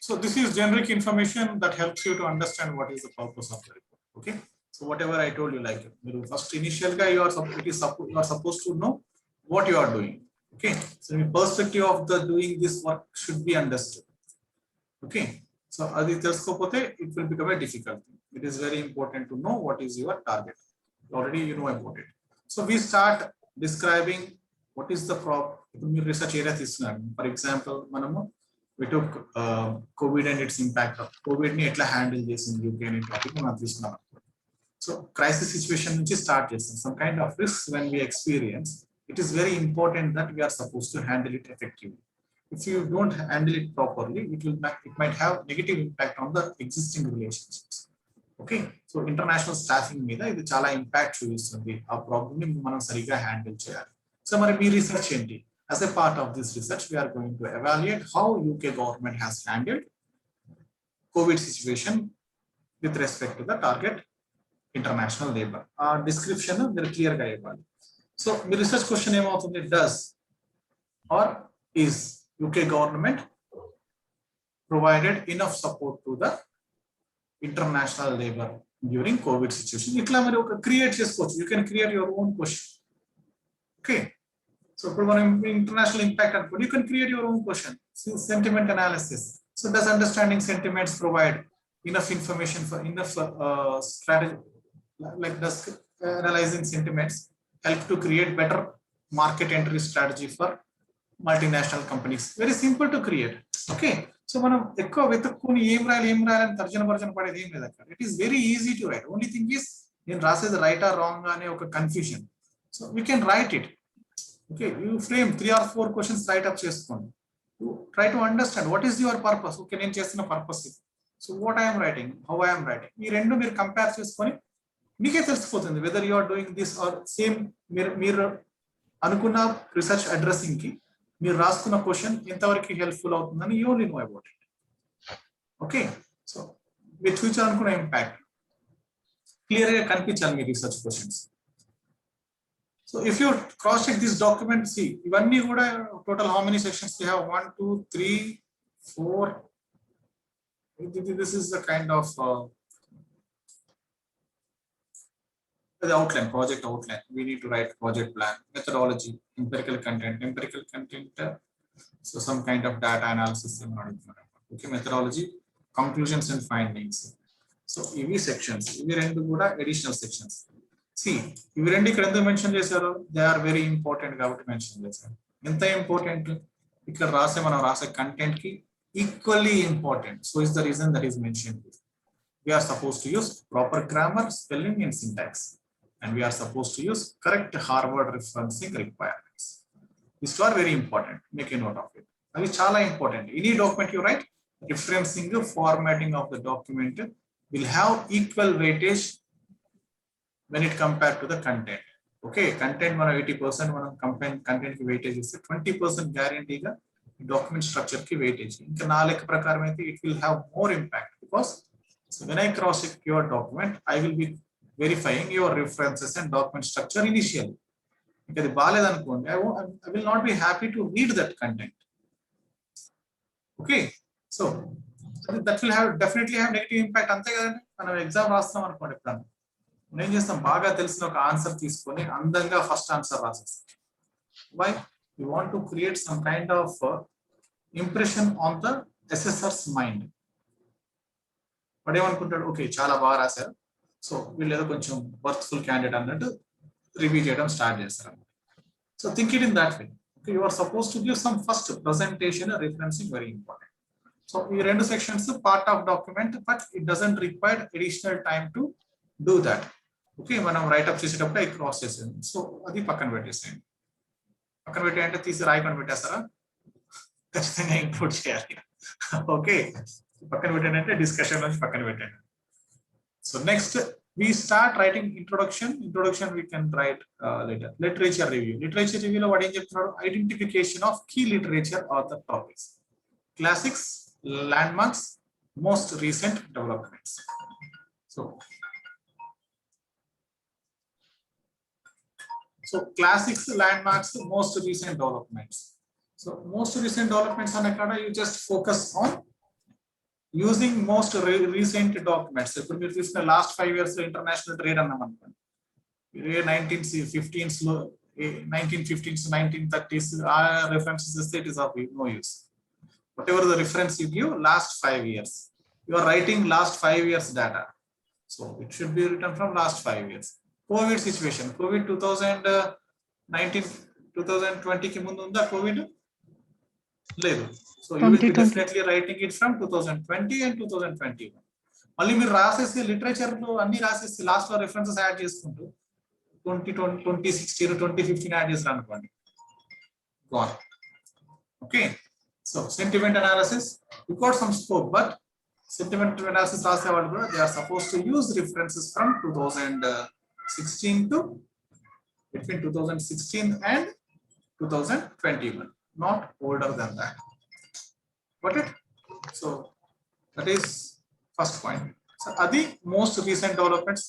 So this is generic information that helps you to understand what is the purpose of the report. Okay. So whatever I told you, like first initial guy, you are supposed to know what you are doing. Okay. So the perspective of the doing this work should be understood. Okay. So it will become a difficult thing. It is very important to know what is your target. Already you know about it. So we start describing what is the problem. Research area. For example, we took COVID and its impact of COVID ni etla handle this in UK and topic. So crisis situation which is start some kind of risks when we experience. It is very important that we are supposed to handle it effectively. If you don't handle it properly, it might have negative impact on the existing relationships. Okay, so international staffing meeda idi chala impact chupistundi aa problem ni manam sariga handle cheyali. So mari mee research enti, as a part of this research we are going to evaluate how UK government has handled COVID situation with respect to the target international labor. Description very clear ga ivvali. So mee research question em avutundi, does or is UK government provided enough support to the international labor during COVID situation? Itla mari oka create chesukochu. You can create your own question. Okay. So for international impact, you can create your own question. Sentiment analysis. So does understanding sentiments provide enough information for enough strategy? Like does analyzing sentiments help to create better market entry strategy for multinational companies? Very simple to create. Okay. So మనం ఎక్కువ వెతుక్కుని ఏం రాయాలని తర్జన పడేది ఏం లేదు అక్కడ. It is very easy to write. Only thing is నేను రాసేది రైట్ ఆర్ రాంగ్ అనే ఒక confusion. So we can write it. Okay, you frame 3 or 4 questions write up చేసుకోండి. You try to understand what is your purpose. Okay, నేను చేస్తున్న purpose ఇది. So what I am writing, how I am writing. ఈ రెండు మీరు compare చేసుకొని మీకే తెలిసిపోతుంది whether you are doing this or same. మీరు అనుకున్న రీసెర్చ్ అడ్రసింగ్ కి మీరు రాసుకున్న క్వశ్చన్ ఎంతవరకు హెల్ప్ఫుల్ అవుతుందని you only know about it. Okay, so మీరు ఫ్యూచర్ అనుకున్న ఇంపాక్ట్ క్లియర్ గా కనిపించాలి మీ research questions. So if you cross check this document, see ఇవన్నీ కూడా total how many sections we have? 1 2 3 4. This is the kind of the outline, project outline. We need to write project plan, methodology, empirical content, so some kind of data analysis. Okay, methodology, conclusions and findings. So EV sections, EV rendu kuda additional sections. See, EV rendu ikkada endu mention chesaru, they are very important kabatti mention chesaru. Enta important ikkada rase content ki equally important. So is the reason that is mentioned. We are supposed to use proper grammar, spelling and syntax. And we are supposed to use correct Harvard referencing requirements. These two are very important. Make a note of it. That is chala important. Any document you write, referencing, formatting of the document will have equal weightage when it compared to the content. Okay, content mana 80%, mana content ki weightage is 20% guarantee ga document structure ki weightage. Inka na leka prakaram aithe it will have more impact, because so when I cross check your document, I will be verifying your references and document structure initially. Because I will not be happy to read that content. Okay, so that will definitely have negative impact. Ante kadandi మనం exam రాస్తాం అనుకోండి, ఇప్పుడు నేను చేస్తాం బాగా తెలిసిన ఒక answer తీసుకొని అందంగా ఫస్ట్ ఆన్సర్ రాసేస్తాం. Why? We want to create some kind of impression on the assessor's mind. వాడు ఏమనుకుంటాడు, ఓకే చాలా బాగా రాశారు, సో వీళ్ళు ఏదో కొంచెం వర్త్ఫుల్ క్యాండిడేట్ అన్నట్టు రివ్యూ చేయడం స్టార్ట్ చేస్తారు. So think it in that way. Okay, you are suppose to give some first presentation, referencing very important. So ఈ రెండు sections part of document, but it doesn't require additional time to do that. Okay, మనం write up చేసేటప్పుడు అవి cross చేసేది. So అది పక్కన పెట్టేసేయండి. పక్కన పెట్టేయంటే తీసి రాయకుండా పెట్టేస్తారా? ఖచ్చితంగా ఇంక్లూడ్ చేయాలి. ఓకే, పక్కన పెట్టండి అంటే డిస్కషన్ నుంచి పక్కన పెట్టండి. So next we start writing introduction. We can write later. Literature review. Literature review lo vadu em cheptunnaru, identification of key literature author topics, classics, landmarks, most recent developments. So classics, landmarks, most recent developments. So most recent developments anakada you just focus on using most recent documents. ఇప్పుడు మీరు తీసుకున్న last 5 years లో international trade అన్నాం అనుకోండి, 1915s లో 1915s 1930s ఆ references ఇస్తే it is of no use. Whatever the reference you give last 5 years, you are writing last 5 years data, so it should be written from last 5 years. COVID situation, COVID 2019 2020 కి ముందు ఉందా COVID? లేదు. So you will be definitely writing it from 2020 and 2021. మళ్ళీ మీరు రాసేసి literature లో అన్ని రాసేసి లాస్ట్ లో రెఫరెన్సెస్ యాడ్ చేసుకుంటూ 2016 2015 యాడ్ చేసారు అనుకోండి, gone. Okay, so sentiment analysis, you got some scope, but sentiment analysis rase vallu kuda they are supposed to use references from 2016 to between 2016 and 2021, not older than that. Got it? So that is first point. So adi most recent developments.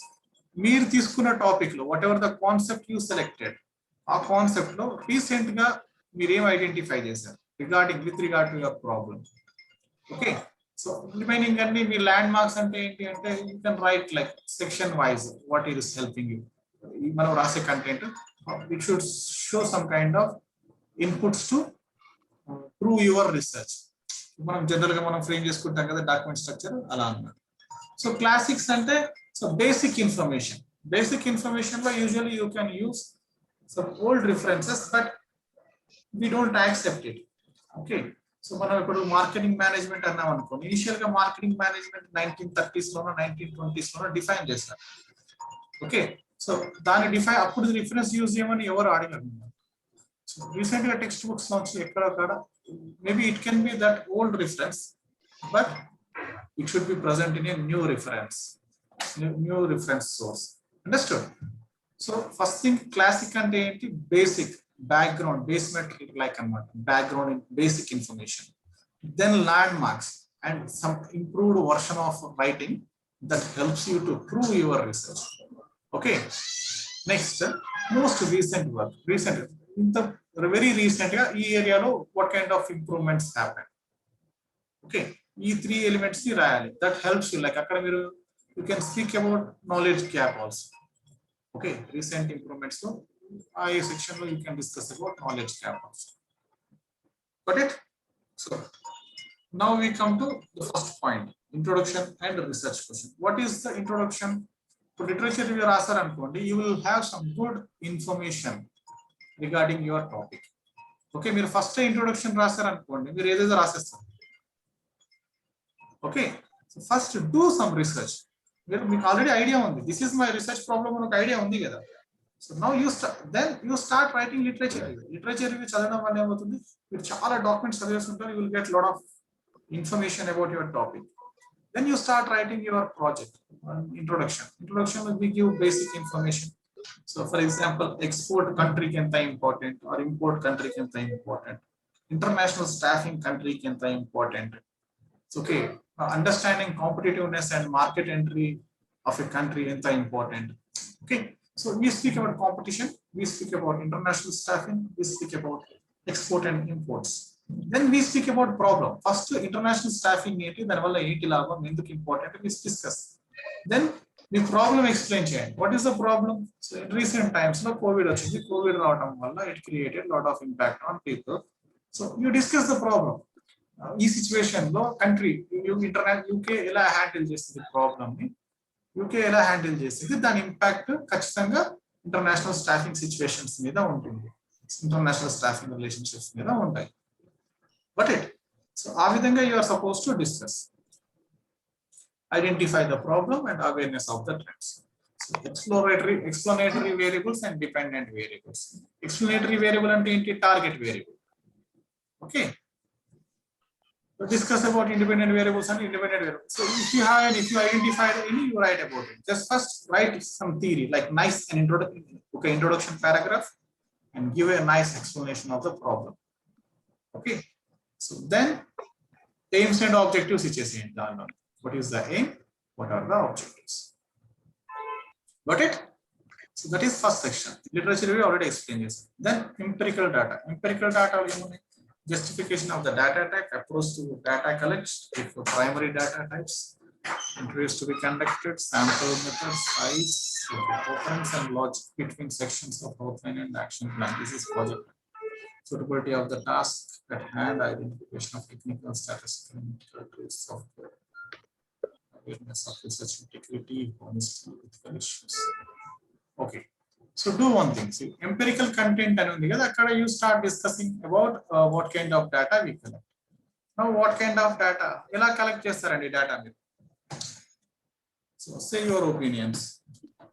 మీరు తీసుకున్న topic లో what ever the concept you selected, ఆ concept లో recent గా మీరు ఏం identify చేశారు with regard to your problem. Okay, so remaining అన్ని మీ ల్యాండ్ మార్క్స్ అంటే ఏంటి అంటే you can right like section wise what is helping you. మనం రాసే content it should show some kind of inputs to prove your research. మనం general గా మనం frame చేసుకుంటాం కదా డాక్యుమెంట్ స్ట్రక్చర్, అలా అన్నమాట. సో క్లాసిక్స్ అంటే so basic information lo usually you can use some old references but we don't accept it. Okay, so మనం ఇప్పుడు మార్కెటింగ్ మేనేజ్మెంట్ అన్నాం అనుకో, ఇనిషియల్ గా మార్కెటింగ్ మేనేజ్మెంట్ 1930s లోనో 1920s లోనో డిఫైన్ చేస్తారు. ఓకే, సో దాని డిఫైన్ అప్పుడు రిఫరెన్స్ యూజ్ చేయమని ఎవరు అడిగారు. సో రీసెంట్ గా టెక్స్ట్ బుక్స్ నుంచి ఎక్కడ maybe it can be that old reference but it should be present in a new reference source. Understood? So first thing, classic ante enti basic background, base metric like background in basic information, then landmarks and some improved version of writing that helps you to prove your research. Okay, next most recent work, in the very recent ga ee area lo what kind of improvements happen. Okay, ee three elements ni rayali, that helps you. Like akkada మీరు you can speak about knowledge gap also. Okay, recent improvements, so I section lo you can discuss about knowledge gap also. Got it? So now we come to the first point, introduction and research question. What is the introduction to literature review rasar anukondi, you will have some good information regarding your topic. Okay, మీరు ఫస్ట్ introduction రాస్తారు అనుకోండి, మీరు ఏదేదో రాసేస్తారు. Okay, so first do some research. మీకు already idea ఉంది, this is my research problem అని ఒక ఐడియా ఉంది కదా. So now you start writing literature review చదవడం వల్ల ఏమవుతుంది, మీరు చాలా డాక్యుమెంట్స్ చదివేసి ఉంటారు, you will get lot of information about your topic. Then you start writing your project. Introduction will give basic information. So for example, export country కి ఎంత important, are import country కి ఎంత ఇంపార్టెంట్, ఇంటర్నేషనల్ స్టాఫింగ్ country కి ఎంత important. Okay, understanding competitiveness and market entry of a country enta important. Okay, so we speak about competition, we speak about international staffing, we speak about export and imports. Then we speak about problem. First international staffing enti dani valla enti labam enduku important we discuss. Then we problem explain cheyandi. What is the problem? So in recent times lo covid ochindi, covid raavadam valla it created lot of impact on people. So you discuss the problem. ఈ situation లో country UK ఎలా handle చేస్తుంది problem ని, UK ఎలా handle చేస్తుంది, దాని impact ఖచ్చితంగా international staffing situations మీద ఉంటుంది, ఇంటర్నేషనల్ స్టాఫింగ్ రిలేషన్షిప్స్ మీద ఉంటాయి. బట్ సో ఆ విధంగా you are suppose to discuss, identify the problem and awareness of the trends. Explanatory variables and dependent variables. Explanatory variable అంటే ఏంటి, target variable. Okay, so discuss about independent variables and independent variables. So if you identified any, you write about it. Just first write some theory, like nice an introduction paragraph, and give a nice explanation of the problem. Okay, so then aims and objectives icheseyandi. What is the aim, what are the objectives? Got it? So that is first section. Literature review already explained this. Then empirical data lo emunnayi, justification of the data type, approach to data collect, if primary data types, interviews to be conducted, sample methods, size, occurrence and logic between sections of outline and action plan. This is project. Suitability of the task at hand, identification of technical, statistical, and software, awareness of research integrity, honesty, ethical issues. Okay. So do one thing. See, empirical content and you start discussing about what kind of data we collect. Now, what kind of data? Ela collect chestarandi data meer. So say your opinions.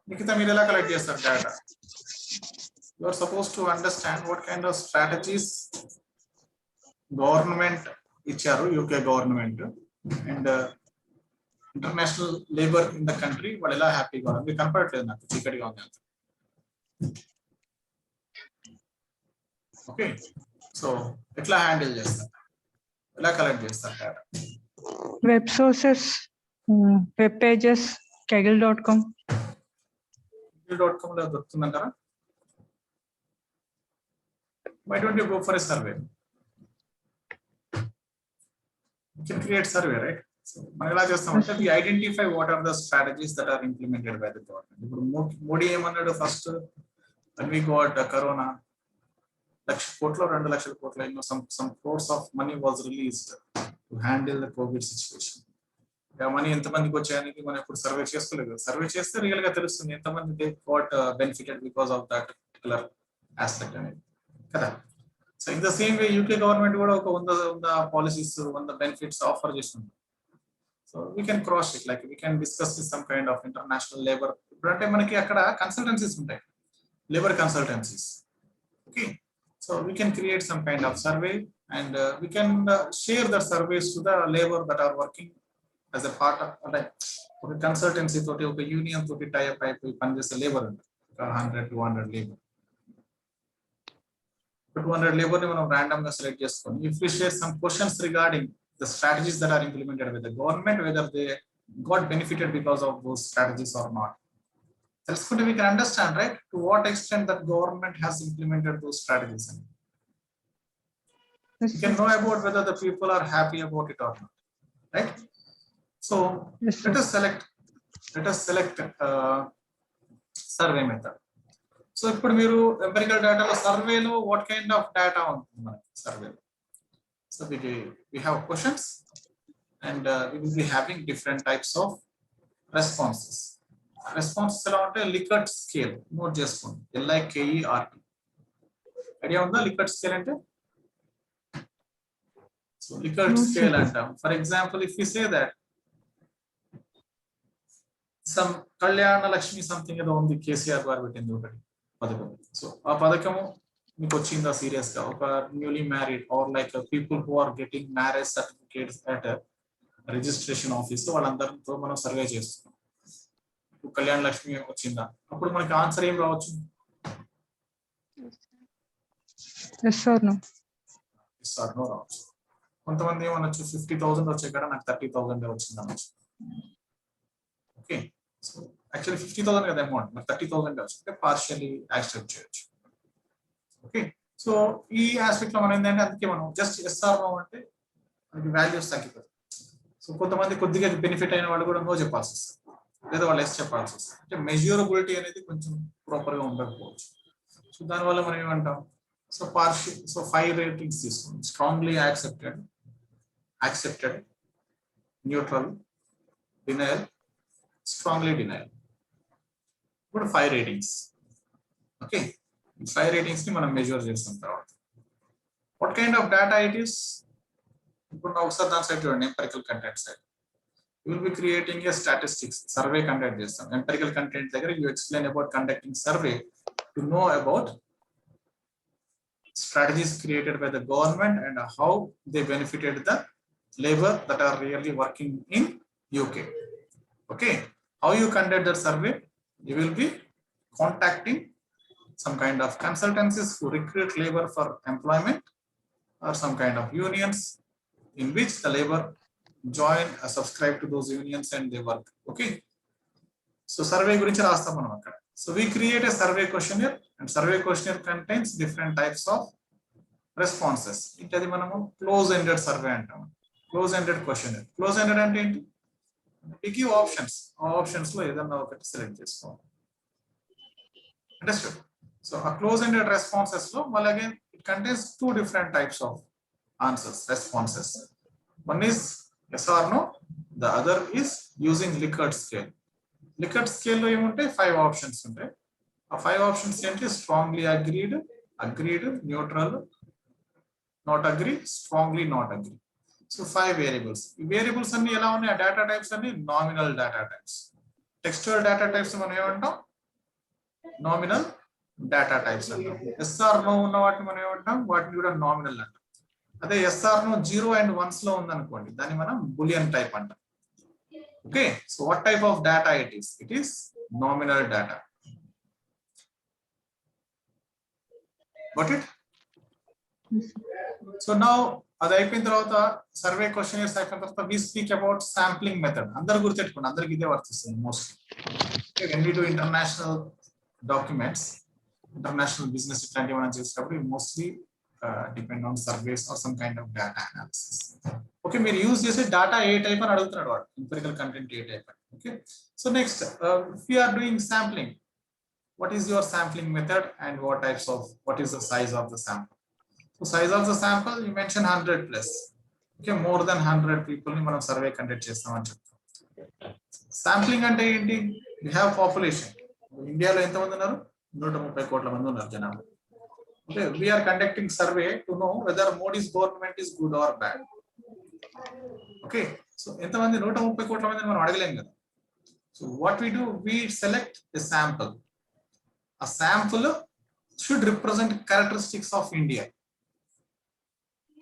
Nikita meer ela collect chestar data. You are supposed to understand what kind of strategies government icharu, UK government and international labor in the country వాళ్ళు ఎలా హ్యాపీగా ఉన్నారు మీకు కనపడట్లేదు నాకు చీకటిగా ఉంది అంత ఓకే సో ఎట్లా హ్యాండిల్ చేస్తారు ఎలా కలెక్ట్ చేస్తారు data web sources web pages kaggle.com లో దొరుకుతుందంటారా why don't you go for a survey you can create survey right so మనం ఎలా చేస్తామంటే we identify what are the strategies that are implemented by the government ఇప్పుడు మోడీ ఏమన్నాడు first when we got corona 1,00,000 కోట్లు 2,00,000 కోట్లు some crores of money was released to handle the covid situation ఆ money ఎంతమందికి వచ్చాయని మనం ఇప్పుడు సర్వే చేసుకోలేదు సర్వే చేస్తే రియల్ గా తెలుస్తుంది ఎంతమంది they got benefited because of that particular aspect అనేది కదా so in the same way UK government కూడా ఒక 100 పాలసీస్ 100 బెనిఫిట్స్ ఆఫర్ చేస్తుంది so we can cross it like we can discuss with some kind of international labour ఇప్పుడంటే మనకి అక్కడ consultancies ఉంటాయి labour consultancies okay so we can create some kind of survey and we can share the surveys to the labour that are working as a part of like okay consultancy toti oka union toti tie up అయిపోయి పనిచేసే labour అంటే 100 200 labour 200 labour ని మనం random గా select చేసుకొని if we share some questions regarding the strategies that are implemented by the government whether they got benefited because of those strategies or not తెలుసుకుంటే we can understand right to what extent that government has implemented those strategies we can know about whether the people are happy about it or not right so yes, let us select survey method. So ఇప్పుడు మీరు empirical data లో survey లో what kind of data ఉంటుంది మనకి survey లో so we have questions and we will be having different types of responses ఎలా అంటే Likert scale note చేసుకోండి LIKERT ఐడియా ఉందా Likert scale అంటే so Likert scale అంటాం for example if we say that some Kalyana Lakshmi something ఏదో ఉంది కేసీఆర్ గారు పెట్టింది ఒకటి పథకం సో ఆ పథకము మీకు వచ్చిందా సీరియస్ గా ఒక newly married or like people who are getting marriage certificates at registration office వాళ్ళందరితో మనం సర్వే చేస్తున్నాం కళ్యాణ లక్ష్మి వచ్చిందా అప్పుడు మనకి ఆన్సర్ ఏం రావచ్చు yes or no రావచ్చు కొంతమంది ఏమనొచ్చు 50,000 వచ్చే కదా నాకు 30,000 వచ్చింది అనొచ్చు ఓకే సో యాక్చువల్లీ 50,000 కదా అమౌంట్ మరి 30,000 అంటే పార్షియల్లీ యాక్సెప్ట్ చేయొచ్చు ఓకే సో ఈ ఆస్పెక్ట్ లో మనం ఏంటంటే అందుకే మనం జస్ట్ ఎస్ఆర్ నో అంటే మనకి వాల్యూస్ తగ్గిపోతాయి సో కొంతమంది కొద్దిగా బెనిఫిట్ అయిన వాళ్ళు కూడా నో చెప్పాల్సి వస్తుంది లేదా వాళ్ళు ఎస్ చెప్పాల్సి వస్తుంది అంటే మెజరబిలిటీ అనేది కొంచెం ప్రాపర్ గా ఉండకపోవచ్చు సో దానివల్ల మనం ఏమంటాం సో పార్షియల్ సో 5 రేటింగ్స్ తీసుకోండి strongly accepted neutral denial strongly denial ఇప్పుడు 5 ratings okay 5 ratings ని మనం మెజర్ చేస్తాం తర్వాత what kind of data it is ఇప్పుడు నా ఒకసారి దాని సైడ్ చూడండి empirical content side you will be creating a statistics survey conduct చేస్తాం empirical content దగ్గర you explain about conducting survey to know about strategies created by the government and how they benefited the labor that are really working in UK okay how you conduct that survey you will be contacting some kind of consultancies who recruit labor for employment or some kind of unions in which the labor join subscribe to those unions and they work okay so survey gurinchi rastam manam akkada so we create a survey questionnaire and survey questionnaire contains different types of responses. ఇది మనము close ended survey అంటాం. Close ended question. Close ended అంటే ఏంటి? We give options. ఆ options లో ఏదన్నా ఒకటి select చేసుకోవాలి. Understood? So a close-ended responses లో well again it contains two different types of answers, responses. One is yes or no, the other is using Likert scale. Likert scale లో ఏముంటాయి? 5 options ఉంటాయి. ఆ 5 options ఏంటి? Strongly agreed, agreed, neutral, not agree, strongly not agree. So 5 variables. ఈ variables అన్ని ఎలా ఉన్నాయి? Data types అన్ని nominal data types. Textual data types మనం ఏమంటాం? నామినల్ డేటా టైప్స్ అంటాం. ఎస్ఆర్ నో ఉన్న వాటిని మనం ఏమంటాం? వాటిని కూడా నామినల్ అంటాం. అదే ఎస్ఆర్ నో 0 and 1s లో ఉందనుకోండి, దాన్ని మనం బులియన్ టైప్ అంటాం. Okay, so what type of data it is? It is nominal data. Got it? So now అది అయిపోయిన తర్వాత సర్వే క్వశ్చనర్స్ అయిపోయిన తర్వాత we speak about sampling method. అందరూ గుర్తుపెట్టుకోండి, అందరికి ఇదే వర్తిస్తుంది mostly. When we do international documents, international business ఇట్లాంటివి మనం చేసేటప్పుడు mostly depend on surveys or some kind of data analysis. Okay, మీరు యూజ్ చేసే డేటా ఏ టైప్ అని అడుగుతున్నాడు వాడు, ఎంపిరికల్ కంటెంట్ ఏ టైప్ అని. Okay, so next we are doing sampling. What is your sampling method and what is the size of the sample? So size of the sample you mention 100 plus. Okay, more than 100 people ని మనం survey conduct చేస్తామని చెప్తాం. Sampling అంటే ఏంటి? we have population. ఇండియాలో ఎంతమంది ఉన్నారు? 130 కోట్ల మంది ఉన్నారు జనాభా. Okay, we are conducting survey to know whether Modi's government is good or bad. Okay, so ఎంతమంది? 130 కోట్ల మందిని మనం అడగలేం కదా. So what we do, we select a sample. A sample should represent characteristics of India.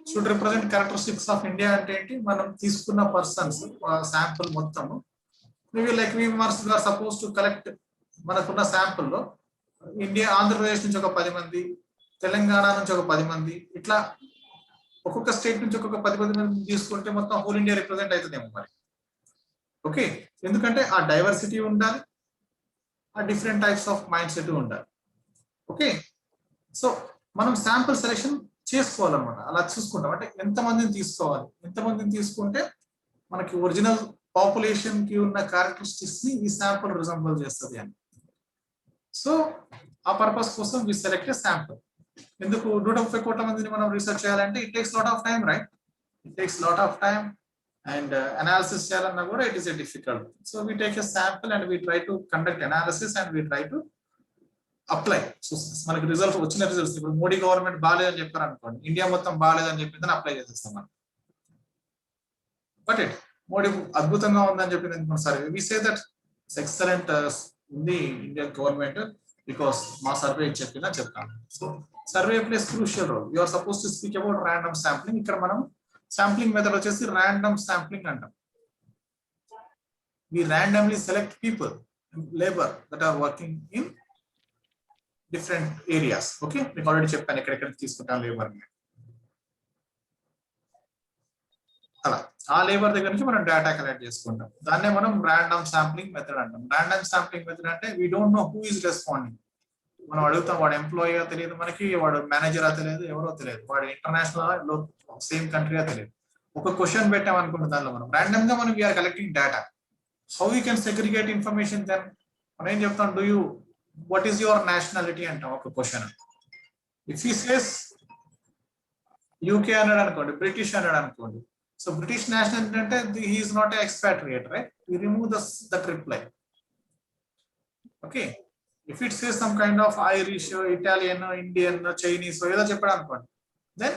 Should represent characteristics of India అంటే ఏంటి? మనం తీసుకున్న persons sample మొత్తము we are supposed to collect మనకున్న శాంపుల్ లో ఇండియా, ఆంధ్రప్రదేశ్ నుంచి ఒక 10 మంది, తెలంగాణ నుంచి ఒక 10 మంది, ఇట్లా ఒక్కొక్క స్టేట్ నుంచి ఒక్కొక్క 10 మంది తీసుకుంటే మొత్తం హోల్ ఇండియా రిప్రజెంట్ అవుతుందేమో మరి. ఓకే, ఎందుకంటే ఆ డైవర్సిటీ ఉండాలి, ఆ different types of mind set ఉండాలి. ఓకే, సో మనం శాంపుల్ సెలెక్షన్ చేసుకోవాలన్నమాట. అలా చూసుకుంటాం అంటే ఎంతమందిని తీసుకోవాలి, ఎంతమందిని తీసుకుంటే మనకి ఒరిజినల్ పాపులేషన్ కి ఉన్న క్యారెక్టరిస్టిక్స్ ని ఈ శాంపుల్ రిజంబుల్ చేస్తుంది అని. సో ఆ పర్పస్ కోసం వి సెలెక్ట్ ఏ శాంపుల్. ఎందుకు 130 కోట్ల మందిని మనం రీసెర్చ్ చేయాలంటే it takes lot of time, right? It takes lot of time and analysis చేయాలన్నా కూడా it is a difficult. So we take a sample and we try to conduct analysis and we try to apply. So మనకి result వచ్చిన results, ఇప్పుడు Modi government బాగాలేదని చెప్పారు అనుకోండి, India మొత్తం బాగాలేదని చెప్పిందని అప్లై చేసేస్తాం మనం. బట్ ఇట్ మోడీ అద్భుతంగా ఉందని చెప్పింది అనుకోండి, సరే వి సే దట్ ఎక్సలెంట్ ఉంది ఇండియన్ గవర్నమెంట్ బికాస్ మా సర్వే చెప్తాను. So survey plays crucial role. You are suppose to speak about random sampling. ఇక్కడ మనం శాంప్లింగ్ మెథడ్ వచ్చేసి ర్యాండమ్ శాంప్లింగ్ అంటాం. We randomly select people, labour that are working in different areas. Okay, మీకు already చెప్పాను ఎక్కడెక్కడ తీసుకుంటాం labour. అలా ఆ లేబర్ దగ్గర నుంచి మనం డేటా కలెక్ట్ చేసుకుంటాం. దాన్నే మనం ర్యాండమ్ శాంప్లింగ్ మెథడ్ అంటాం. ర్యాండమ్ శాంప్లింగ్ మెథడ్ అంటే we don't know who is responding. మనం అడుగుతాం, వాడు ఎంప్లాయీగా తెలియదు మనకి, వాడు మేనేజరా తెలియదు, ఎవరో తెలియదు, వాడు ఇంటర్నేషనల్ సేమ్ కంట్రీగా తెలియదు. ఒక క్వశ్చన్ పెట్టాం అనుకుంటే దానిలో మనం ర్యాండమ్ గా మనం we are collecting data. How you can segregate information then? మనం ఏం చెప్తాం, do you what is your nationality అంటాం ఒక question. If he says UK అన్నాడు అనుకోండి, బ్రిటిష్ అన్నాడు అనుకోండి, సో బ్రిటిష్ నేషనాలిటీ అంటే he is not an expatriate, right? We remove that reply. Okay, if it says some kind of Irish, Italian, Indian, Chinese, so ఏదో చెప్పాడు అనుకోండి, then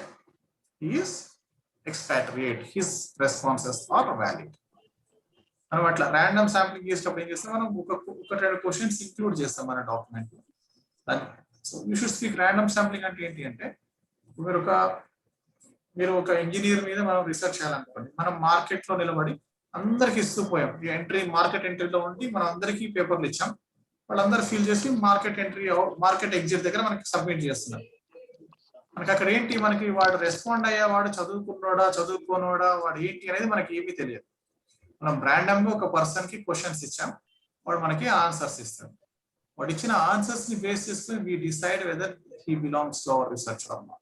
he is expatriate. His responses are valid. మనం అట్లా random sampling చేసేటప్పుడు ఏం చేస్తాం, మనం ఒక 2 క్వశ్చన్స్ ఇంక్లూడ్ చేస్తాం మన document. So you should speak. Random sampling అంటే ఏంటి అంటే, మీరు ఒక ఇంజనీర్ మీద మనం రీసెర్చ్ చేయాలనుకోండి, మనం మార్కెట్ లో నిలబడి అందరికి ఇస్తూ పోయాం. మార్కెట్ ఎంట్రీలో ఉండి మనం అందరికీ పేపర్లు ఇచ్చాం, వాళ్ళందరూ ఫిల్ చేసి మార్కెట్ ఎగ్జిట్ దగ్గర మనకి సబ్మిట్ చేస్తున్నారు. మనకి అక్కడ ఏంటి, మనకి వాడు రెస్పాండ్ అయ్యా, వాడు చదువుకున్నాడా చదువుకోనోడా, వాడు ఏంటి అనేది మనకి ఏమీ తెలియదు. మనం ర్యాండమ్ గా ఒక పర్సన్ కి క్వశ్చన్స్ ఇచ్చాం, వాడు మనకి ఆన్సర్స్ ఇస్తాడు. వాడు ఇచ్చిన ఆన్సర్స్ ని బేస్ చేసుకుని we decide whether he belongs to our research or not.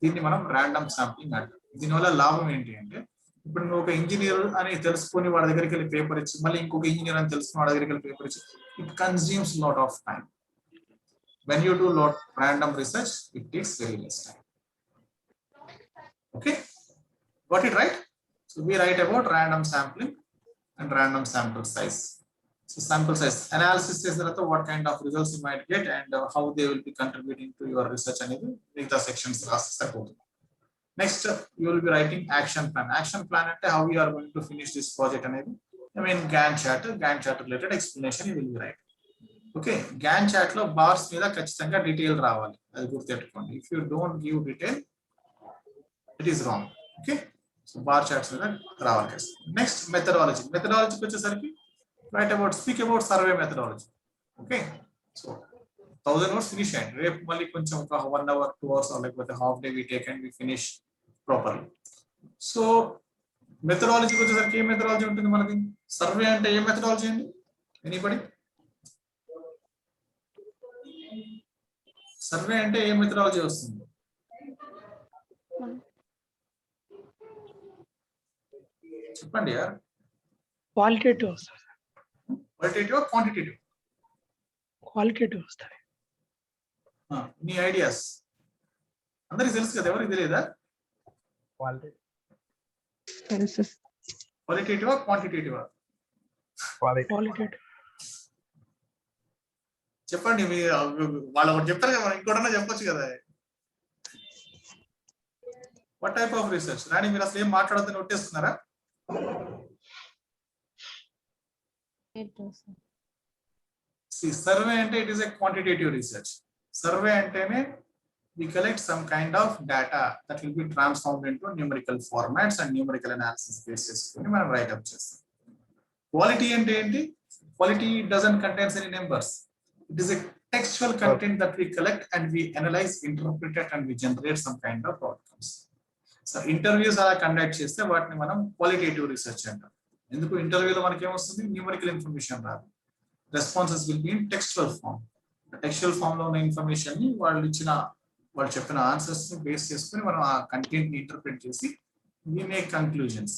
దీన్ని మనం ర్యాండమ్ శాంప్లింగ్ అంటాం. దీనివల్ల లాభం ఏంటి అంటే, ఇప్పుడు నువ్వు ఒక ఇంజనీర్ అని తెలుసుకొని వాడి దగ్గరికి వెళ్ళి పేపర్ ఇచ్చి మళ్ళీ ఇంకొక ఇంజనీర్ అని తెలుసుకుని వాడి దగ్గరికి వెళ్ళి పేపర్ ఇచ్చి it consumes lot of time. When you do lot random research, it takes very less time. Okay, got it right? So we write about random sampling and random sample size. So sample size analysis is what kind of results you might get and how they will be contributing to your research and the sections. Next, you will be writing action plan. Action plan and how we are going to finish this project and I mean Gantt chart related explanation you will be writing. Okay, Gantt chart లో bars మీద ఖచ్చితంగా detail రావాలి, అది గుర్తుపెట్టుకోండి. If you don't give detail it is wrong. Okay, so bar charts మీద రావాలి. Next మెథడాలజీకి వచ్చేసరికి right about speak about survey methodology. Okay, so 1000 words finish అయ్యండి. రేపు మళ్ళీ కొంచెం ఒక 1 hour 2 hours లేకపోతే half day we take and we finish properly. So మెథడాలజీకి వచ్చేసరికి ఏ మెథడాలజీ ఉంటుంది మనకి? సర్వే అంటే ఏ మెథడాలజీ అండి? ఎనీబడి? సర్వే అంటే ఏ మెథడాలజీ వస్తుంది? చెప్పండి యార్. క్వాలిటేటివ్ వస్తుంది. Qualitative quantitative? క్వాలిటేటివ్ వస్తుంది. నీ ఐడియాస్ అందరికి తెలుసు కదా, ఎవరికి తెలియదా? క్వాలిటేటివా క్వాంటిటేటివా? క్వాలిటేటివ్. చెప్పండి, వాళ్ళు ఒకటి చెప్తారు కదా, ఇంకోటన్నా చెప్పొచ్చు కదా. What type of research? Rani మీరు అసలు ఏం మాట్లాడొద్దని ఒట్టేస్తున్నారా? సర్వే అంటే it is a quantitative research. Survey అంటేనే we collect some kind of data that will be transformed into numerical formats and numerical analysis basis ని మనం రైట్ అప్ చేస్తాం. క్వాలిటీ అంటే ఏంటి? Quality doesn't contain any numbers. It is a textual content that we collect and we analyze, interpret it and we generate some kind of outcomes. So interviews అలా conduct చేస్తే వాటిని మనం qualitative research అంటాం. ఎందుకు? ఇంటర్వ్యూలో మనకి ఏమొస్తుంది? న్యూమరికల్ ఇన్ఫర్మేషన్ రాదు. Responses will be in textual form. Textual form లో ఉన్న ఇన్ఫర్మేషన్ ని వాళ్ళు చెప్పిన ఆన్సర్స్ ని బేస్ చేసుకుని మనం ఆ కంటెంట్ ని ఇంటర్ప్రిట్ చేసి వి మేక్ కన్క్లూజన్స్.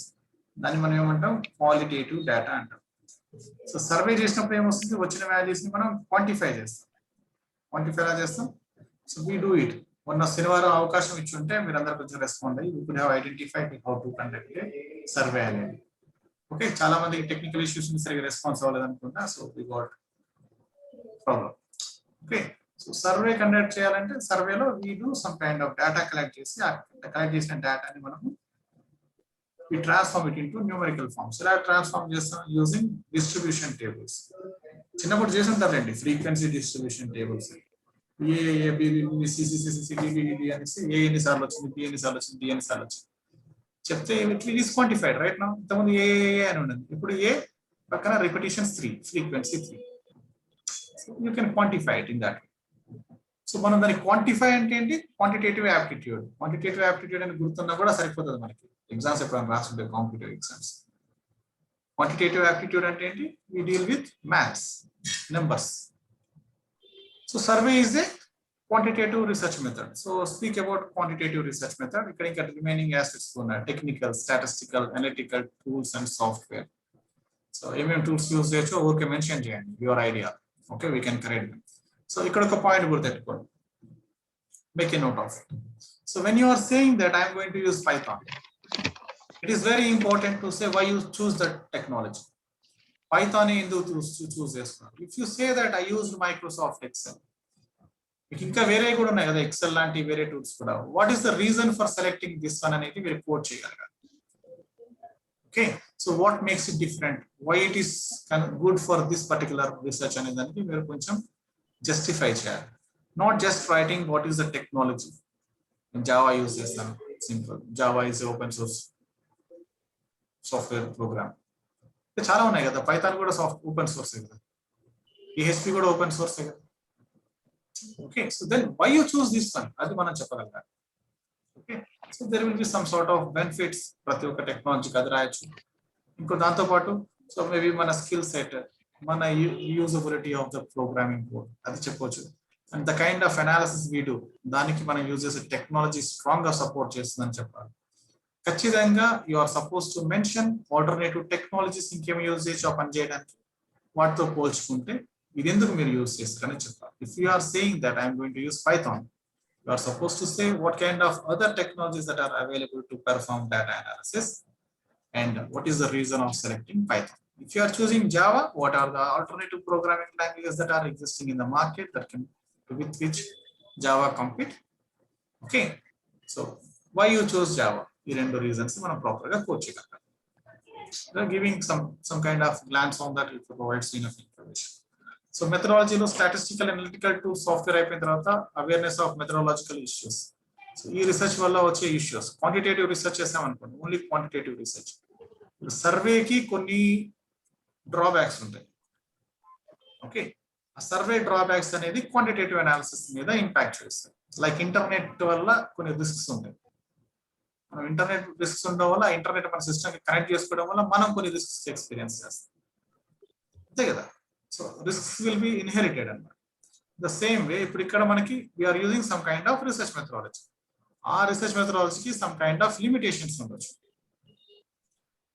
దాన్ని మనం ఏమంటాం? క్వాలిటేటివ్ డేటా అంటాం. సో సర్వే చేసినప్పుడు ఏమొస్తుంది? వచ్చిన వాల్యూస్ ని మనం క్వాంటిఫై చేస్తాం. క్వాంటిఫై ఎలా చేస్తాం? So we do it. మొన్న శనివారం అవకాశం ఇచ్చి ఉంటే మీరు అందరు కొంచెం రెస్పాండ్ అయ్యి you could have identified how to conduct survey అనేది. ఓకే, చాలా మందికి టెక్నికల్ ఇష్యూస్ సరిగ్గా రెస్పాన్స్ అవ్వలేదు అనుకుంటా. So we got problem. Okay, so survey conduct చేయాలంటే సర్వేలో we do some kind of data collect చేసి ఆ కలెక్ట్ చేసిన డేటాని మనము we transform it into numerical forms. ఇలా ట్రాన్స్ఫార్మ్ చేస్తాం యూజింగ్ డిస్ట్రిబ్యూషన్ టేబుల్స్. చిన్నప్పుడు చేసి ఉంటారండి ఫ్రీక్వెన్సీ డిస్ట్రిబ్యూషన్ టేబుల్స్. అనేసి ఏ ఎన్నిసార్లు వచ్చింది, బి ఎన్నిసార్లు వచ్చింది, డి ఎన్నిసార్లు వచ్చింది చెప్తే it is quantified. Right now ఇంతకుముందు ఏ అని ఉండదు, ఇప్పుడు ఏ పక్కన repetitions 3, frequency 3. You can quantify it in that. So మనం దాన్ని క్వాంటిఫై అంటే ఏంటి? Quantitative aptitude. క్వాంటిటేటివ్ యాప్టిట్యూడ్ అని గుర్తున్నా కూడా సరిపోతుంది మనకి. ఎగ్జామ్స్ ఎప్పుడైనా రాస్తుంటే కాంపిటేటివ్ ఎగ్జామ్స్. క్వాంటిటేటివ్ యాప్టిట్యూడ్ అంటే ఏంటి? we deal with maths, numbers. So survey is a quantitative research method. So speak about quantitative research method. ఇక్కడ ఇంకా రిమైనింగ్ ఆస్పెక్ట్స్ ఉన్నాయి. Technical, statistical, analytical tools and software. So ఏమేమి tools use చేయొచ్చో okay mention చేయండి, your idea. Okay, we can correct. So ఇక్కడ ఒక point గుర్తుపెట్టుకోండి, make a note of it. So when you are saying that I'm going to use Python, it is very important to say why you choose that technology. Python enduku choose chestunnaru. If you say that I used Microsoft Excel, మీకు ఇంకా వేరే కూడా ఉన్నాయి కదా, XL లాంటి వేరే tools కూడా. What is the reason for selecting this one అనేది మీరు కోడ్ చేయగలగాలి. Okay, so what makes it different, why it is good for this particular research అనే దానికి మీరు కొంచెం జస్టిఫై చేయాలి. Not just writing what is the technology. Java use చేస్తాను, simple. Java is open source software program. చాలా ఉన్నాయి కదా, Python కూడా ఓపెన్ సోర్స్ కదా, PHP కూడా ఓపెన్ సోర్స్ కదా. Okay, so then why you choose this one అది మనం చెప్పగలగాలి. Okay, so there will be some sort of benefits. ప్రతి ఒక్క టెక్నాలజీకి అది రాయొచ్చు. ఇంకో దాంతో పాటు సో మేబీ మన స్కిల్ సెట్, మన usability of the programming code అది చెప్పవచ్చు. and the kind of analysis we do, దానికి మనం యూజ్ చేసే టెక్నాలజీ స్ట్రాంగ్ గా సపోర్ట్ చేస్తుందని చెప్పాలి. ఖచ్చితంగా you are suppose to mention alternative technologies ఇంకేమి యూజ్ చేసి ఆ పని చేయడానికి వాటితో పోల్చుకుంటే ఇది ఎందుకు మీరు యూజ్ చేస్తారని చెప్పాలి. If you are saying that I'm going to use Python, you are supposed to say what kind of other technologies that are available to perform data analysis and what is the reason of selecting Python. If you are choosing Java, what are the alternative programming languages that are existing in the market that can with which Java compete? Okay, so why you chose Java? ఈ రెండు reasons మనం proper గా coat చేయగలగాలి. They are giving some kind of glance on that if it provides enough information. So మెథడాలజీలో statistical analytical to software అయిపోయిన తర్వాత awareness of methodological issues. So ఈ research వల్ల వచ్చే ఇష్యూస్, క్వాంటిటేటివ్ రీసెర్చ్ చేసామనుకోండి, ఓన్లీ క్వాంటిటేటివ్ రీసెర్చ్, సర్వేకి కొన్ని drawbacks ఉంటాయి. ఓకే, ఆ సర్వే డ్రాబ్యాక్స్ అనేది క్వాంటిటేటివ్ అనాలిసిస్ మీద ఇంపాక్ట్ చేస్తాయి. లైక్ ఇంటర్నెట్ వల్ల కొన్ని రిస్క్స్ ఉంటాయి. మనం ఇంటర్నెట్ రిస్క్స్ ఉండడం వల్ల ఇంటర్నెట్ మన సిస్టమ్ కి కనెక్ట్ చేసుకోవడం వల్ల మనం కొన్ని రిస్క్స్ ఎక్స్పీరియన్స్ చేస్తాం, అంతే కదా. So risks will be inherited. The same way, ఇప్పుడు ఇక్కడ మనకి we are using some kind of research methodology. ఆ రీసెర్చ్ మెథడాలజీకి some kind of limitations ఉండొచ్చు.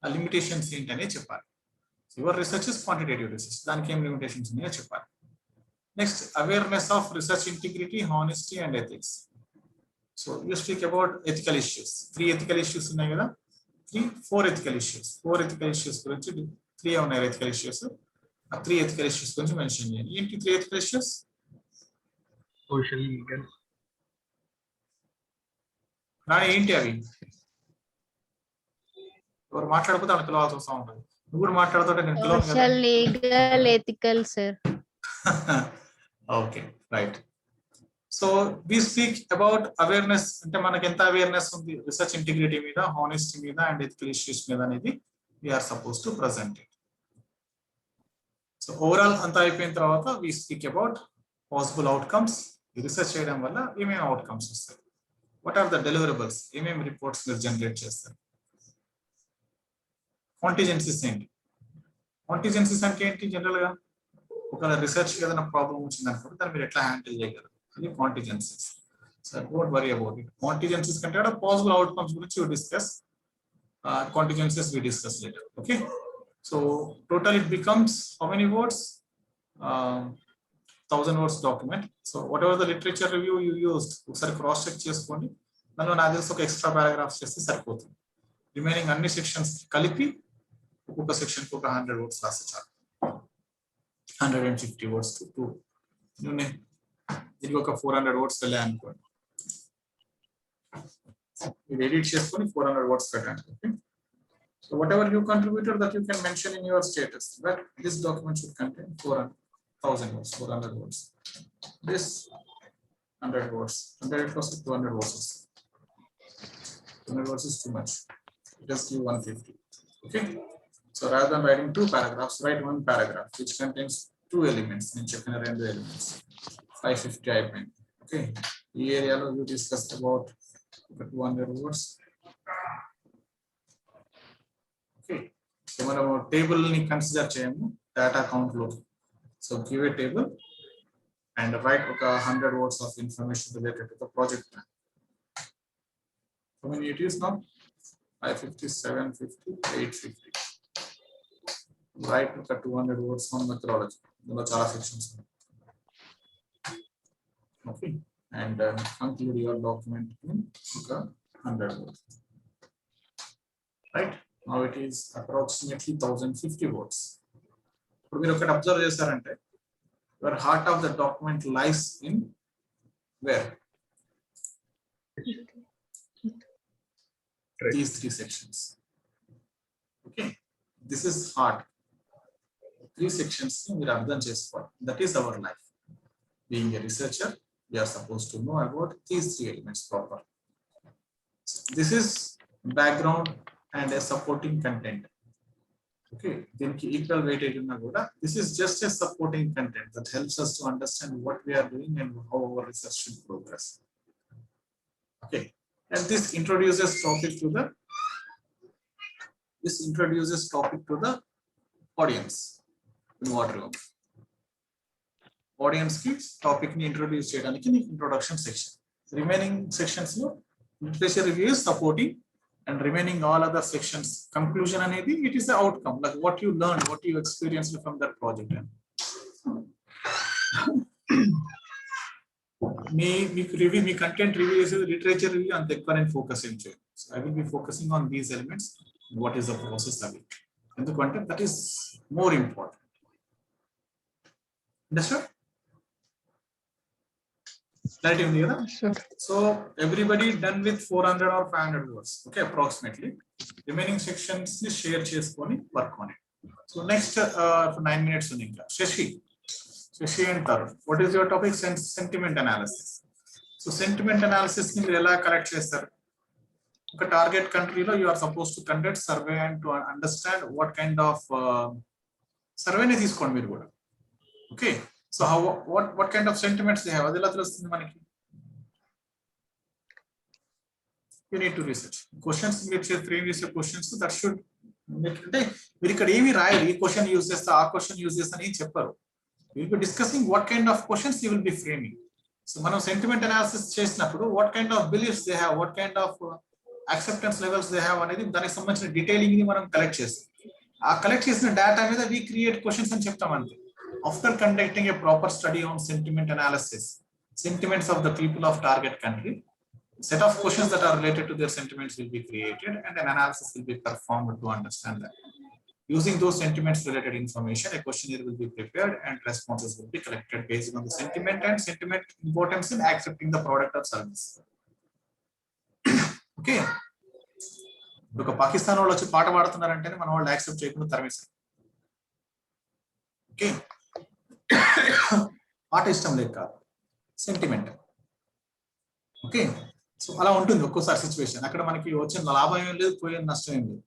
ఆ లిమిటేషన్స్ ఏంటనే చెప్పాలి. Your research is quantitative research, దానికి ఏం లిమిటేషన్స్ ఉన్నాయో చెప్పాలి. Next, awareness of research integrity, honesty and ethics. So you speak about ethical issues. 3 ethical issues ఉన్నాయి కదా, 4 ఎథికల్ ఇష్యూస్. 4 ఎథికల్ ఇష్యూస్ గురించి 3 ఉన్నాయి ఎథికల్ ఇష్యూస్. ఆ 3 ethical issues గురించి మెన్షన్ చేయండి. ఏంటి 3 ethical issues? Social, legal. ఏంటి అవి? ఎవరు మాట్లాడకపోతే అలా పిలవాల్సి వస్తూ ఉంటుంది. నువ్వు కూడా మాట్లాడుతుంటే నేను పిలవను కదా. Social, legal, ethical sir. Okay, right. So we speak about awareness, అంటే మనకి ఎంత అవేర్నెస్ ఉంది రీసెర్చ్ ఇంటిగ్రిటీ మీద, హానెస్టీ మీద అండ్ ఎథికల్ ఇష్యూస్ మీద అనేది we are suppose to present it. So overall అంతా అయిపోయిన తర్వాత we speak about possible outcomes. Research చేయడం వల్ల ఏమేమి అవుట్కమ్స్ వస్తాయి, వాట్ ఆర్ ద డెలివరబుల్స్, ఏమేమి రిపోర్ట్స్ మీరు జనరేట్ చేస్తారు. కాంటిజెన్సీస్ ఏంటి? కాంటిజెన్సీస్ అంటే ఏంటి? జనరల్ గా ఒక రిసెర్చ్ ఏదైనా ప్రాబ్లం వచ్చింది అనుకోండి, దాన్ని మీరు ఎట్లా హ్యాండిల్ చేయగలరు, అది contingencies. So don't worry about it. Contingencies కంటే కూడా పాసిబుల్ అవుట్కమ్స్ గురించి discuss. Contingencies we discuss later. Okay, so total it becomes how many words? 1000 words document. So whatever the literature review you used, ఒకసారి cross check చేసుకోండి. దానిలో నాకు తెలిసి ఒక extra paragraphs చేస్తే సరిపోతుంది. రిమైనింగ్ అన్ని సెక్షన్స్ కలిపి ఒక్కొక్క సెక్షన్ కి ఒక 100 words రాస్తే చాలు. 150 words to 2. దీనికి ఒక 400 words వెళ్ళాయి అనుకోండి, you edit చేసుకొని 400 words పెట్టండి. Okay, so whatever you contributed that you can mention in your status, but this document should contain 400,000 words, 400 words. This 100 words, 100 plus 200 words. 200 words is too much, just give 150. Okay, so rather than writing 2 paragraphs, write 1 paragraph which contains 2 elements. నేను చెప్పిన 2 elements. 550 అయిపోయింది. Okay, ఈ ఏరియాలో you discussed about 200 words. Okay, so మనం table ని consider చేయము data account లో. So give a table and right ఒక 100 words of information related to the project plan. How many it is now? 550, 750, 850. Write ఒక 200 words on methodology. ఇందులో చాలా sections ఉన్నాయి. Okay, and conclude your document in 100 words. Right, now it is approximately 1050 words. ఇప్పుడు మీరు ఒకటి observe చేశారంటే, your heart of the document lies in where? These 3 sections. Okay, this is heart. 3 sections ని మీరు అర్థం చేసుకోవాలి. That is our life. Being a researcher, we are supposed to know about these 3 elements proper. This is background and a supporting content. Okay, దీనికి equal weightage ఉన్నా కూడా this is just a supporting content that helps us to understand what we are doing and how our research should progress. Okay, and this introduces topic to the audience in what room. Audience కి topic ని introduce చేయడానికి నీకు introduction section. Remaining sections లో literature review is supporting and remaining all other sections conclusion అనేది it is the outcome, like what you learned, what you experienced from that project. మీకు review, మీ content review చేసేది literature review అంత ఎక్కువ నేను focus ఏం చేయను. So I will be focusing on these elements, what is the process అవి, ఎందుకంటే that is more important. Understand? Clarity ఉంది కదా? Sir. So everybody done with 400 or 500 words, okay, approximately. Remaining sections ni share చేసుకొని work on it. So next for 9 minutes ఉంది ఇంకా. Shashi అంటారు, what is your topic? Sentiment analysis. So sentiment analysis ని మీరు ఎలా collect చేస్తారు? ఒక target కంట్రీలో you are supposed to conduct survey and to understand what kind of survey ని తీసుకోండి మీరు కూడా. Okay. So how what kind of sentiments they have? అదిలా తెలుస్తుంది మనకి. You need to research. Questions మీరు ఫ్రేమ్ చేసే questions that should, అంటే మీరు ఇక్కడ ఏమి రాయాలి, ఈ క్వశ్చన్ యూజ్ చేస్తా, ఆ క్వశ్చన్ యూజ్ చేస్తా అని చెప్పారు. You will be discussing what kind of questions you will be framing. So మనం sentiment analysis చేసినప్పుడు what kind of beliefs they have, what kind of acceptance levels they have అనేది దానికి సంబంధించిన డీటెయిలింగ్ ని మనం కలెక్ట్ చేస్తాం. ఆ కలెక్ట్ చేసిన డేటా మీద we create questions అని చెప్తాం అంతే. After conducting a proper study on sentiment analysis, sentiments of the people of target country, set of questions that are related to their sentiments will be created and an analysis will be performed to understand that. Using those sentiments related information, a questionnaire will be prepared and responses will be collected based on the sentiment and sentiment importance in accepting the product or service. Okay. ఒక పాకిస్తాన్ వాళ్ళు వచ్చి పాట పాడుతున్నారంటేనే మన వాళ్ళు accept చేయకుండా తరిమేశారు. Okay, పాట ఇష్టం లేదు కాదు, సెంటిమెంట్. ఓకే, సో అలా ఉంటుంది ఒక్కోసారి సిచ్యువేషన్. అక్కడ మనకి వచ్చిన లాభం ఏం లేదు, పోయిన నష్టం ఏం లేదు.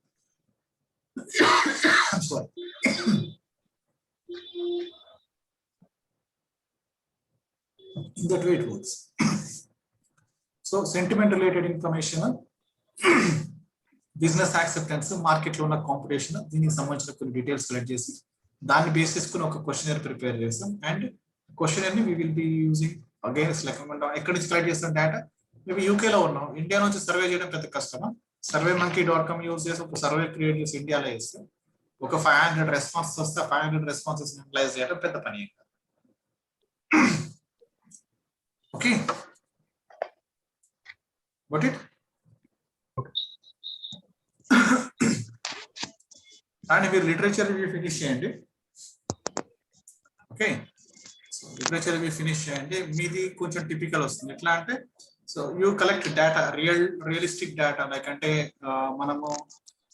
That way it works. So sentiment related information, business acceptance, market లో ఉన్న కాంపిటీషన్, దీనికి సంబంధించిన కొన్ని డీటెయిల్స్ కలెక్ట్ చేసి దాన్ని బేస్ చేసుకుని ఒక క్వశ్చనర్ ప్రిపేర్ చేస్తాం. అండ్ క్వశ్చనర్ ని we will be using against, like ఎక్కడి నుంచి కలెక్ట్ చేస్తాం డేటా. మేము యూకే లో ఉన్నాం, ఇండియా నుంచి సర్వే చేయడం పెద్ద కష్టమా? surveymonkey.com యూజ్ చేసి ఒక సర్వే క్రియేట్ చేసి ఇండియాలో వేస్తే ఒక 500 రెస్పాన్సెస్ వస్తే 500 రెస్పాన్సెస్ అనలైజ్ చేయడం పెద్ద పని. ఓకే, వాట్ ఇట్ and మీరు లిటరేచర్ రివ్యూ ఫినిష్ చేయండి. Okay, so literature review finish చేయండి. మీది కొంచెం టిపికల్ వస్తుంది. ఎట్లా అంటే, so you collect data, realistic data, like అంటే మనము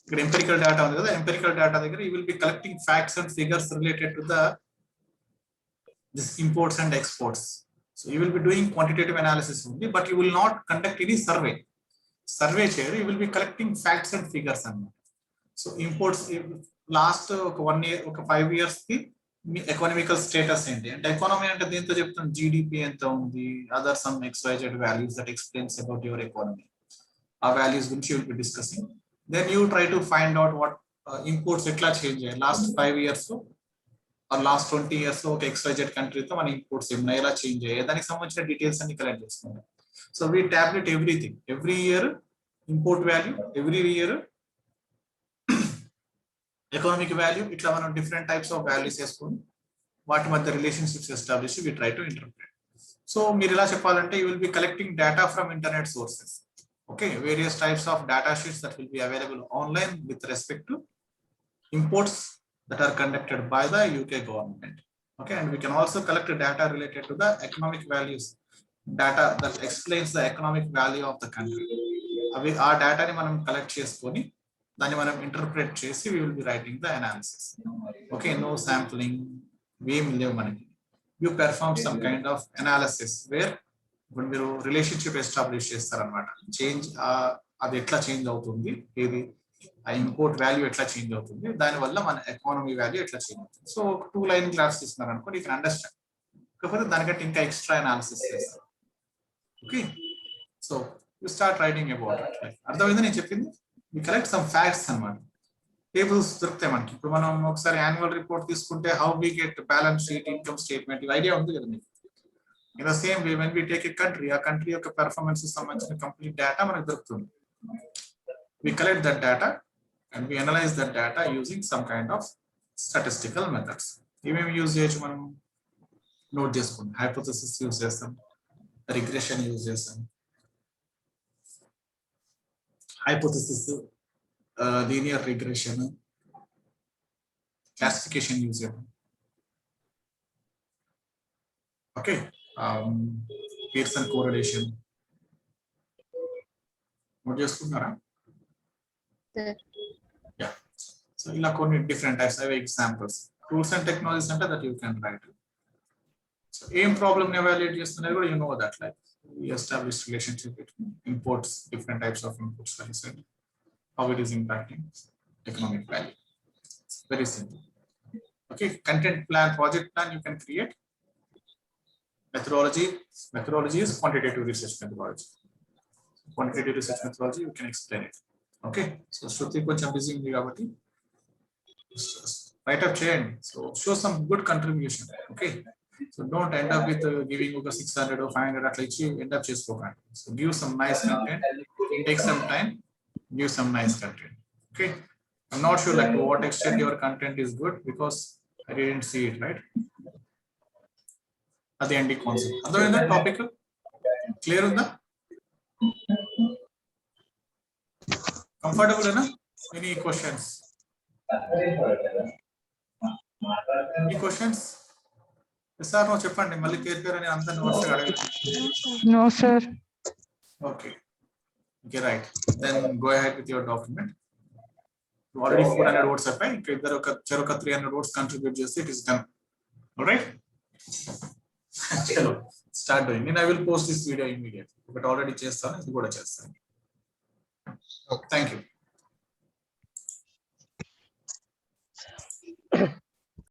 ఇక్కడ ఎంపెరికల్ డేటా ఉంది కదా, ఎంపెరికల్ డేటా దగ్గర you will be collecting facts and figures related to this imports and exports. So you will be doing quantitative analysis ఉంది, but you will not conduct any survey చేయరు. You will be collecting facts and figures అన్నమాట. So imports last ఒక 1 year, ఒక 5 years కి మీ economical status ఏంటి అంటే, economy అంటే దీంతో చెప్తాం జీడిపి ఎంత ఉంది, other some XYZ values that explains about your economy. ఆ వాల్యూస్ గురించి you will be discussing. Then you try to find out what imports ఎట్లా చేంజ్ అయ్యాయి లాస్ట్ 5 years లాస్ట్ 20 years ఒక XYZ కంట్రీతో మన ఇంపోర్ట్స్ ఏమైనా ఎలా చేంజ్ అయ్యాయి, దానికి సంబంధించిన డీటెయిల్స్ అన్ని కలెక్ట్ చేసుకుంటాం. So we tablet everything, every year import value, every year economic value, ఇట్లా మనం డిఫరెంట్ టైప్స్ ఆఫ్ వాల్యూస్ వేసుకొని వాటి మధ్య relationships establish we try to interpret. So మీరు ఇలా చెప్పాలంటే you will be collecting data from internet sources. Okay, various types of data sheets that will be available online with respect to imports that are conducted by the UK government. Okay, and we can also collect data related to the economic values, data that explains the economic value of the country. అవి ఆ డేటాని మనం collect చేసుకొని దాన్ని మనం interpret చేసి we will be writing the analysis. Okay, no sampling, ఏం లేవు మనకి. You perform some kind of analysis where ఇప్పుడు మీరు రిలేషన్షిప్ ఎస్టాబ్లిష్ చేస్తారనమాట. చేంజ్ అది ఎట్లా చేంజ్ అవుతుంది, ఏది ఆ ఇంపోర్ట్ వాల్యూ ఎట్లా చేంజ్ అవుతుంది, దానివల్ల మన ఎకానమీ వాల్యూ ఎట్లా చేంజ్ అవుతుంది. సో 2 line క్లాస్ ఇస్తున్నారు అనుకోండి, యూ కెన్ అండర్స్టాండ్. కాకపోతే దానికంటే ఇంకా ఎక్స్ట్రా అనాలిసిస్ చేస్తారు. Okay, so you start writing about it. అర్థమైంది నేను చెప్పింది? We collect some facts అన్నమాట. టేబుల్స్ దొరుకుతాయి మనకి. ఇప్పుడు మనం ఒకసారి యాన్యువల్ రిపోర్ట్ తీసుకుంటే how we get balance sheet, income statement, ఈ ఐడియా ఉంది కదా మీకు. In the same way when we take a country, ఆ కంట్రీ యొక్క పెర్ఫార్మెన్స్ సంబంధించిన కంప్లీట్ డేటా మనకు దొరుకుతుంది. We collect that data and we analyse that data using some kind of statistical methods. ఏమేమి యూజ్ చేయొచ్చు మనం నోట్ చేసుకోండి. హైపోథెసిస్ యూజ్ చేస్తాం, రిగ్రెషన్ యూజ్ చేస్తాం, hypothesis, linear regression, classification use చేద్దాం. ఓకే, పియర్సన్ కోరిలేషన్ నోట్ చేసుకుంటున్నారా? యా. సో ఇలా కొన్ని డిఫరెంట్ టైప్స్ అవి ఎగ్జాంపుల్స్. టూల్స్ అండ్ టెక్నాలజీస్ అంటే that you can write. So ఏం ప్రాబ్లమ్ ని ఎవాల్యుయేట్ చేస్తున్నారు కూడా you know that, like establish relationship between imports, different types of imports, how it is impacting economic value. It's very simple. Okay, content plan, project plan you can create. Methodology is quantitative research methodology. Quantitative research methodology you can explain it. Okay, so Shruti koncham busy undi kabatti write up cheyandi, so show some good contribution. Okay, so don't end up with giving oka 600 or 500 atla ichi end up cheskokandi. So give some nice content, take some time, give some nice content. Okay, I'm not sure like to what extent your content is good because I didn't see it, right? At the end concept other in the topic clear unda, comfortable ena? Any questions? Any questions? Yes sir, no cheppandi malli clear ani anta notes adagandi. No, sir. Okay. Okay, right. Then go ahead with your document. You already 400 words are fine. If there are 300 words contribute, just it is done. All right. Start doing. And I will post this video immediately. But already chestanu, idu kuda chestanu. Thank you.